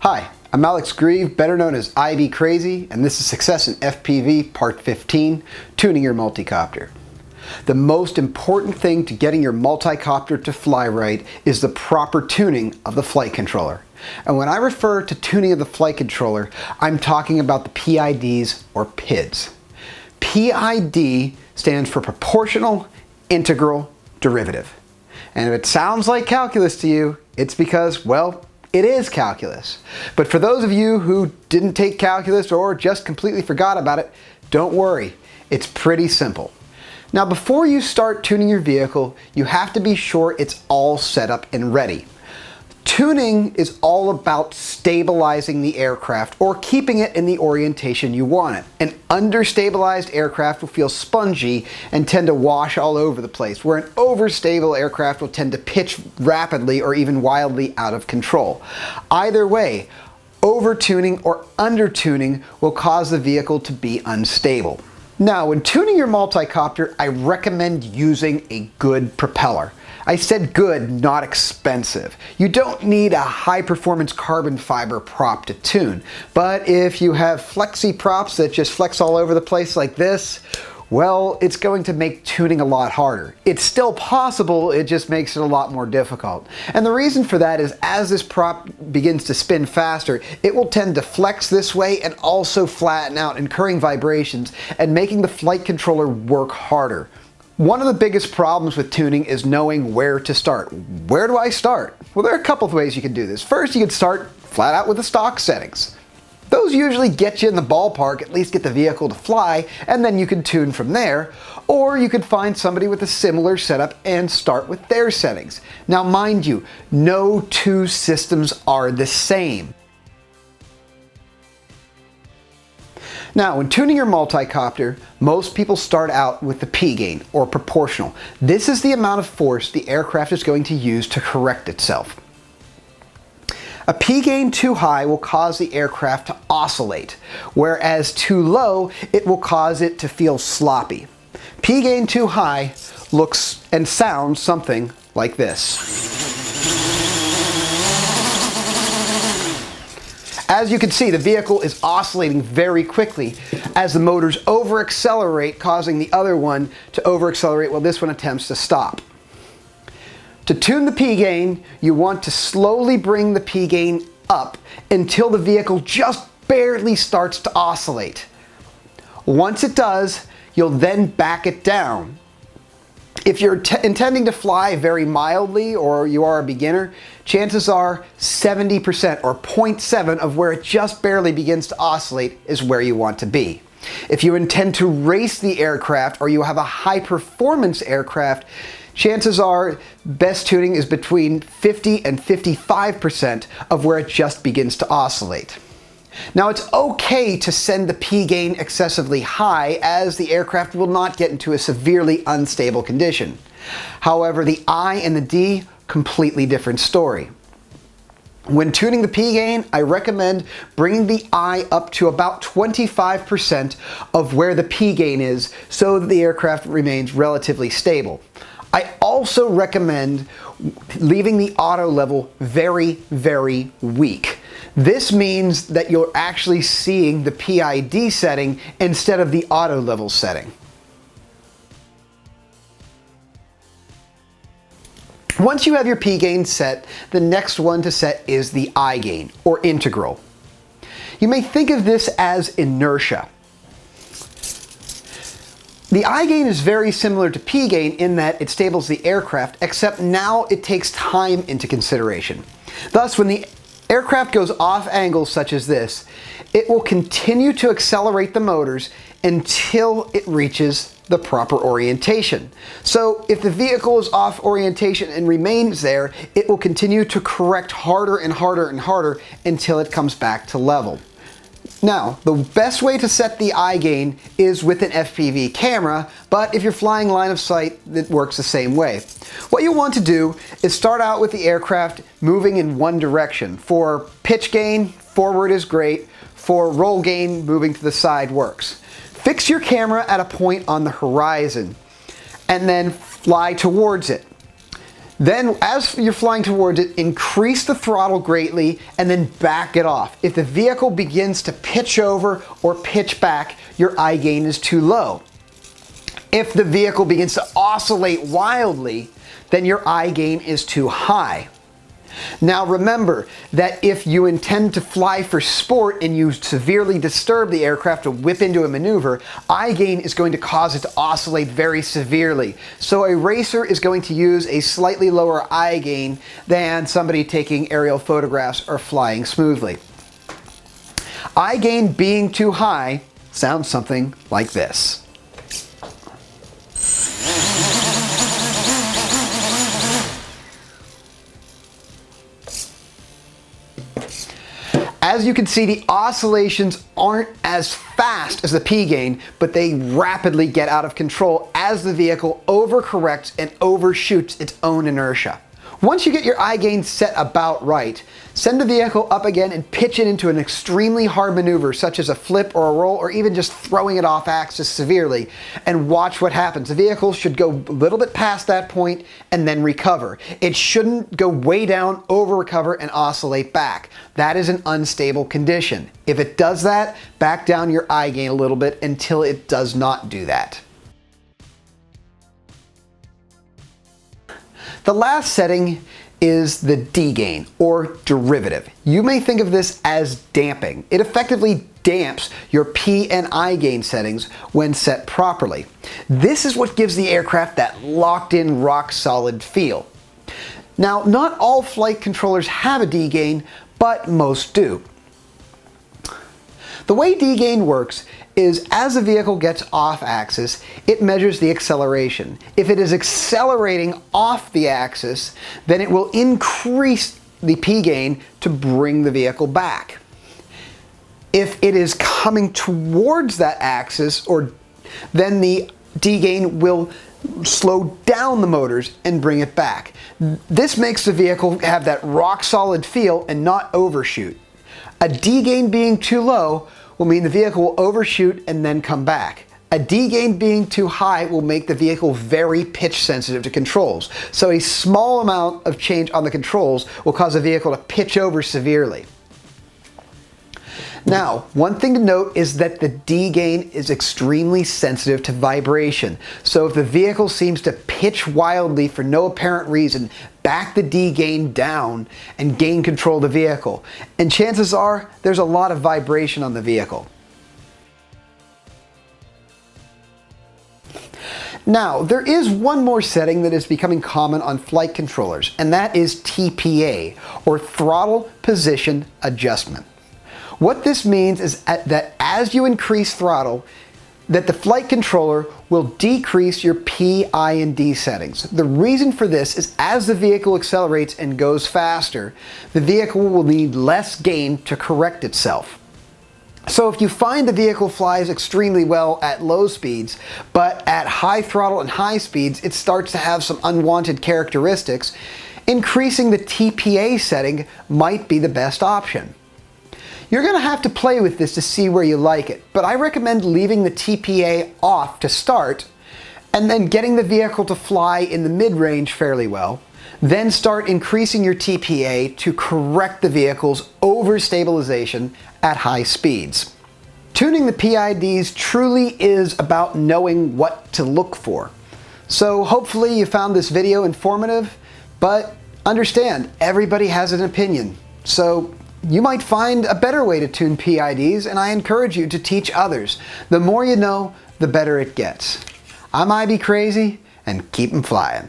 Hi, I'm Alex Grieve, better known as IB Crazy, and this is Success in FPV Part 15, Tuning Your Multicopter. The most important thing to getting your multicopter to fly right is the proper tuning of the flight controller. And when I refer to tuning of the flight controller, I'm talking about the PIDs or PIDs. PID stands for Proportional Integral Derivative. And if it sounds like calculus to you, it's because, well, it is calculus. But for those of you who didn't take calculus or just completely forgot about it, don't worry, it's pretty simple. Now before you start tuning your vehicle, you have to be sure it's all set up and ready. Tuning is all about stabilizing the aircraft or keeping it in the orientation you want it. An understabilized aircraft will feel spongy and tend to wash all over the place, where an overstable aircraft will tend to pitch rapidly or even wildly out of control. Either way, over-tuning or under-tuning will cause the vehicle to be unstable. Now, when tuning your multicopter, I recommend using a good propeller. I said good, not expensive. You don't need a high-performance carbon fiber prop to tune, but if you have flexi props that just flex all over the place like this, well, it's going to make tuning a lot harder. It's still possible, it just makes it a lot more difficult. And the reason for that is as this prop begins to spin faster, it will tend to flex this way and also flatten out, incurring vibrations and making the flight controller work harder. One of the biggest problems with tuning is knowing where to start. Where do I start? Well, there are a couple of ways you can do this. First, you can start flat out with the stock settings. Those usually get you in the ballpark, at least get the vehicle to fly, and then you can tune from there. Or you could find somebody with a similar setup and start with their settings. Now mind you, no two systems are the same. Now, when tuning your multicopter, most people start out with the P gain, or proportional. This is the amount of force the aircraft is going to use to correct itself. A P gain too high will cause the aircraft to oscillate, whereas too low, it will cause it to feel sloppy. P gain too high looks and sounds something like this. As you can see, the vehicle is oscillating very quickly as the motors over-accelerate, causing the other one to over-accelerate while this one attempts to stop. To tune the P gain, you want to slowly bring the P gain up until the vehicle just barely starts to oscillate. Once it does, you'll then back it down. If you're intending to fly very mildly or you are a beginner, chances are 70% or 0.7 of where it just barely begins to oscillate is where you want to be. If you intend to race the aircraft or you have a high performance aircraft, chances are best tuning is between 50 and 55% of where it just begins to oscillate. Now it's okay to send the P gain excessively high as the aircraft will not get into a severely unstable condition. However, the I and the D, completely different story. When tuning the P gain, I recommend bringing the I up to about 25% of where the P gain is so that the aircraft remains relatively stable. I also recommend leaving the auto level very, very weak. This means that you're actually seeing the PID setting instead of the auto level setting. Once you have your P gain set, the next one to set is the I gain, or integral. You may think of this as inertia. The I gain is very similar to P gain in that it stables the aircraft, except now it takes time into consideration. Thus, when the aircraft goes off angles such as this, it will continue to accelerate the motors until it reaches the proper orientation. So if the vehicle is off orientation and remains there, it will continue to correct harder and harder and harder until it comes back to level. Now, the best way to set the I gain is with an FPV camera, but if you're flying line of sight, it works the same way. What you want to do is start out with the aircraft moving in one direction. For pitch gain, forward is great. For roll gain, moving to the side works. Fix your camera at a point on the horizon and then fly towards it. Then, as you're flying towards it, increase the throttle greatly and then back it off. If the vehicle begins to pitch over or pitch back, your eye gain is too low. If the vehicle begins to oscillate wildly, then your eye gain is too high. Now remember that if you intend to fly for sport and you severely disturb the aircraft to whip into a maneuver, eye gain is going to cause it to oscillate very severely. So a racer is going to use a slightly lower eye gain than somebody taking aerial photographs or flying smoothly. Eye gain being too high sounds something like this. As you can see, the oscillations aren't as fast as the P gain, but they rapidly get out of control as the vehicle overcorrects and overshoots its own inertia. Once you get your eye gain set about right, send the vehicle up again and pitch it into an extremely hard maneuver such as a flip or a roll or even just throwing it off axis severely, and watch what happens. The vehicle should go a little bit past that point and then recover. It shouldn't go way down, over recover, and oscillate back. That is an unstable condition. If it does that, back down your eye gain a little bit until it does not do that. The last setting is the D gain, or derivative. You may think of this as damping. It effectively damps your P and I gain settings when set properly. This is what gives the aircraft that locked-in, rock-solid feel. Now, not all flight controllers have a D gain, but most do. The way D gain works is as the vehicle gets off axis, it measures the acceleration. If it is accelerating off the axis, then it will increase the P gain to bring the vehicle back. If it is coming towards that axis, then the D gain will slow down the motors and bring it back. This makes the vehicle have that rock solid feel and not overshoot. A D gain being too low will mean the vehicle will overshoot and then come back. A D gain being too high will make the vehicle very pitch sensitive to controls. So a small amount of change on the controls will cause the vehicle to pitch over severely. Now, one thing to note is that the D gain is extremely sensitive to vibration. So if the vehicle seems to pitch wildly for no apparent reason, back the D gain down and gain control of the vehicle. And chances are there's a lot of vibration on the vehicle. Now, there is one more setting that is becoming common on flight controllers, and that is TPA, or Throttle Position Adjustment. What this means is that as you increase throttle, that the flight controller will decrease your P, I, and D settings. The reason for this is as the vehicle accelerates and goes faster, the vehicle will need less gain to correct itself. So if you find the vehicle flies extremely well at low speeds, but at high throttle and high speeds it starts to have some unwanted characteristics, increasing the TPA setting might be the best option. You're going to have to play with this to see where you like it, but I recommend leaving the TPA off to start and then getting the vehicle to fly in the mid-range fairly well. Then start increasing your TPA to correct the vehicle's overstabilization at high speeds. Tuning the PIDs truly is about knowing what to look for. So hopefully you found this video informative, but understand, everybody has an opinion. So you might find a better way to tune PIDs, and I encourage you to teach others. The more you know, the better it gets. I'm IB Crazy, and keep 'em flying.